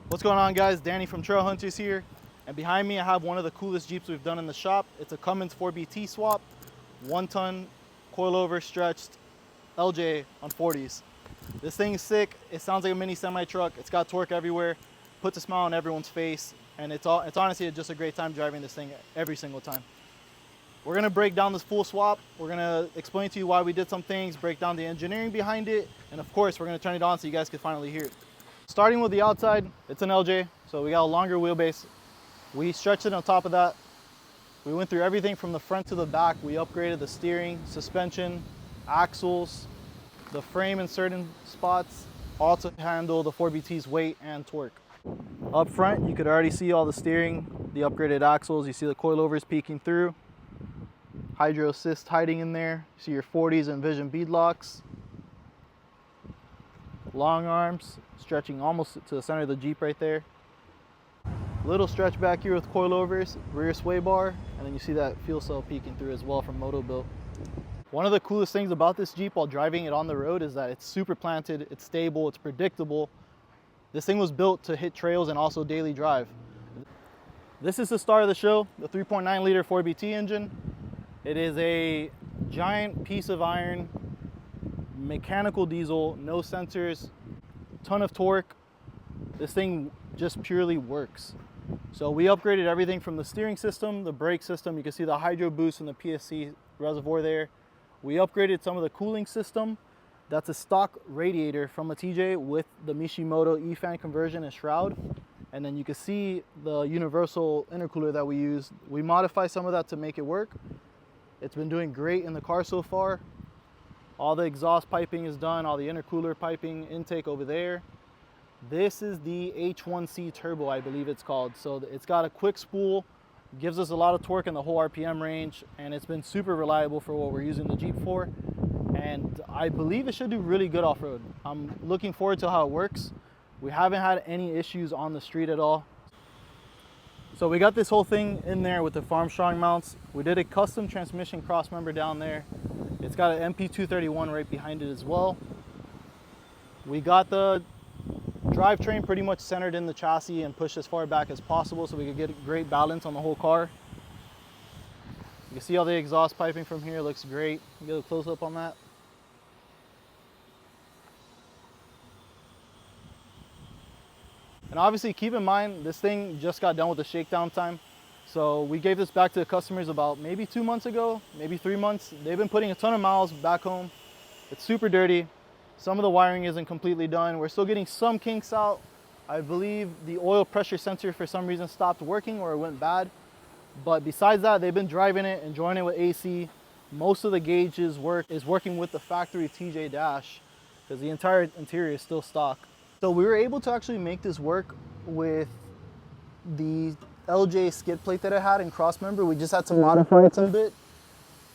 What's going on, guys? Danny from Trail Hunters here, and behind me I have one of the coolest Jeeps we've done in the shop. It's a Cummins 4BT swap, 1-ton coilover stretched LJ on 40s. This thing's sick. It sounds like a mini semi truck. It's got torque everywhere, puts a smile on everyone's face, and it's honestly just a great time driving this thing every single time. We're gonna break down this full swap. We're gonna explain to you why we did some things, break down the engineering behind it, and of course we're gonna turn it on so you guys can finally hear it. Starting with the outside, it's an LJ, so we got a longer wheelbase. We stretched it on top of that. We went through everything from the front to the back. We upgraded the steering, suspension, axles, the frame in certain spots, all to handle the 4BT's weight and torque. Up front, you could already see all the steering, the upgraded axles. You see the coilovers peeking through. Hydro assist hiding in there. You see your 40s and Vision bead locks. Long arms stretching almost to the center of the Jeep right there. Little stretch back here with coilovers, rear sway bar, and then you see that fuel cell peeking through as well from Moto-Built. One of the coolest things about this Jeep while driving it on the road is that it's super planted, it's stable, it's predictable. This thing was built to hit trails and also daily drive. This is the star of the show, the 3.9 liter 4BT engine. It is a giant piece of iron, mechanical diesel, no sensors, ton of torque. This thing just purely works. So we upgraded everything from the steering system, the brake system. You can see the hydro boost and the PSC reservoir there. We upgraded some of the cooling system. That's a stock radiator from a TJ with the Mishimoto E-fan conversion and shroud. And then you can see the universal intercooler that we used. We modified some of that to make it work. It's been doing great in the car so far. All the exhaust piping is done, all the intercooler piping, intake over there. This is the H1C Turbo, I believe it's called. So it's got a quick spool, gives us a lot of torque in the whole RPM range, and it's been super reliable for what we're using the Jeep for. And I believe it should do really good off-road. I'm looking forward to how it works. We haven't had any issues on the street at all. So we got this whole thing in there with the Farmstrong mounts. We did a custom transmission cross member down there. It's got an MP231 right behind it as well. We got the drivetrain pretty much centered in the chassis and pushed as far back as possible so we could get great balance on the whole car. You can see all the exhaust piping from here, looks great. Get a close up on that. And obviously keep in mind, this thing just got done with the shakedown time. So we gave this back to the customers about maybe 2 months ago, maybe 3 months. They've been putting a ton of miles back home. It's super dirty. Some of the wiring isn't completely done. We're still getting some kinks out. I believe the oil pressure sensor for some reason stopped working or it went bad. But besides that, they've been driving it, enjoying it with AC. Most of the gauges is working with the factory TJ dash because the entire interior is still stock. So we were able to actually make this work with the LJ skid plate that I had in cross member. We just had to modify it a bit.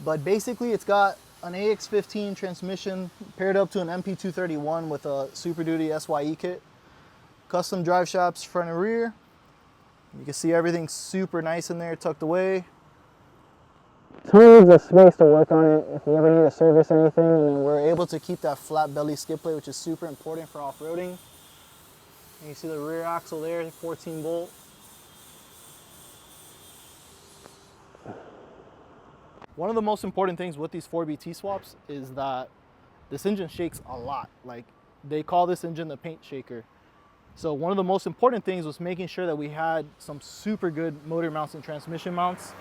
But basically it's got an AX15 transmission paired up to an MP231 with a Super Duty SYE kit. Custom drive shafts front and rear. You can see everything super nice in there, tucked away. Tons of space to work on it if you ever need to service anything. And we're able to keep that flat belly skid plate, which is super important for off-roading. And you see the rear axle there, 14 bolt. One of the most important things with these 4BT swaps is that this engine shakes a lot. Like, they call this engine the paint shaker. So one of the most important things was making sure that we had some super good motor mounts and transmission mounts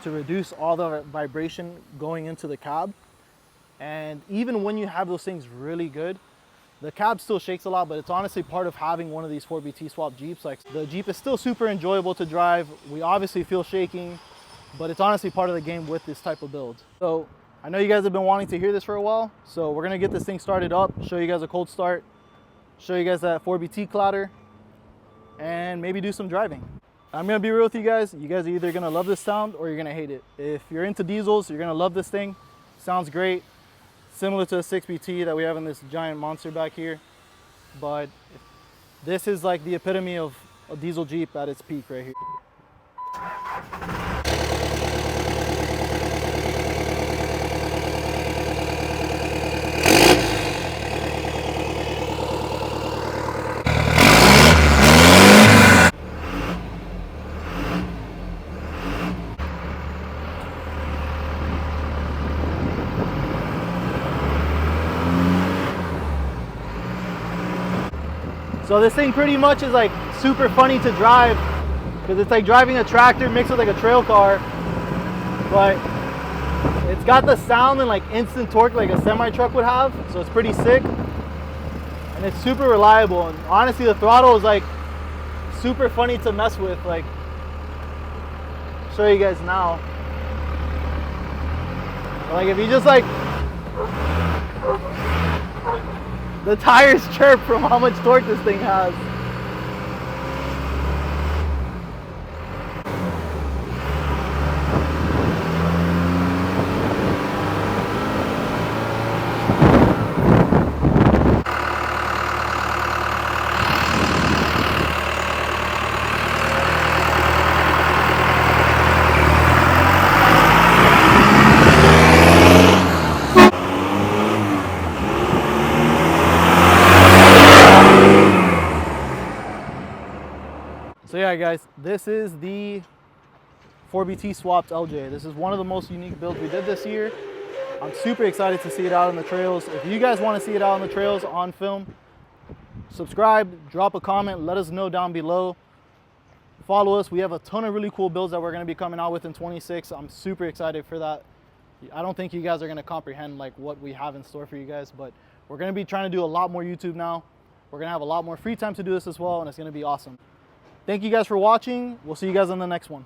to reduce all the vibration going into the cab. And even when you have those things really good, the cab still shakes a lot, but it's honestly part of having one of these 4BT swap Jeeps. Like, the Jeep is still super enjoyable to drive. We obviously feel shaking, but it's honestly part of the game with this type of build. So I know you guys have been wanting to hear this for a while, so we're gonna get this thing started up, show you guys a cold start, show you guys that 4BT clatter, and maybe do some driving. I'm gonna be real with you guys. You guys are either gonna love this sound or you're gonna hate it. If you're into diesels, you're gonna love this thing. Sounds great. Similar to a 6BT that we have in this giant monster back here. But this is like the epitome of a diesel Jeep at its peak right here. So this thing pretty much is like super funny to drive because it's like driving a tractor mixed with like a trail car, but it's got the sound and like instant torque like a semi truck would have, so it's pretty sick. And it's super reliable, and honestly the throttle is like super funny to mess with. Like, I'll show you guys now. Like if you just like, the tires chirp from how much torque this thing has. So yeah guys, this is the 4BT swapped LJ. This is one of the most unique builds we did this year. I'm super excited to see it out on the trails. If you guys want to see it out on the trails on film, subscribe, drop a comment, let us know down below. Follow us. We have a ton of really cool builds that we're going to be coming out with in 26. I'm super excited for that. I don't think you guys are going to comprehend like what we have in store for you guys, but we're going to be trying to do a lot more YouTube now. We're going to have a lot more free time to do this as well, and it's going to be awesome. Thank you guys for watching. We'll see you guys on the next one.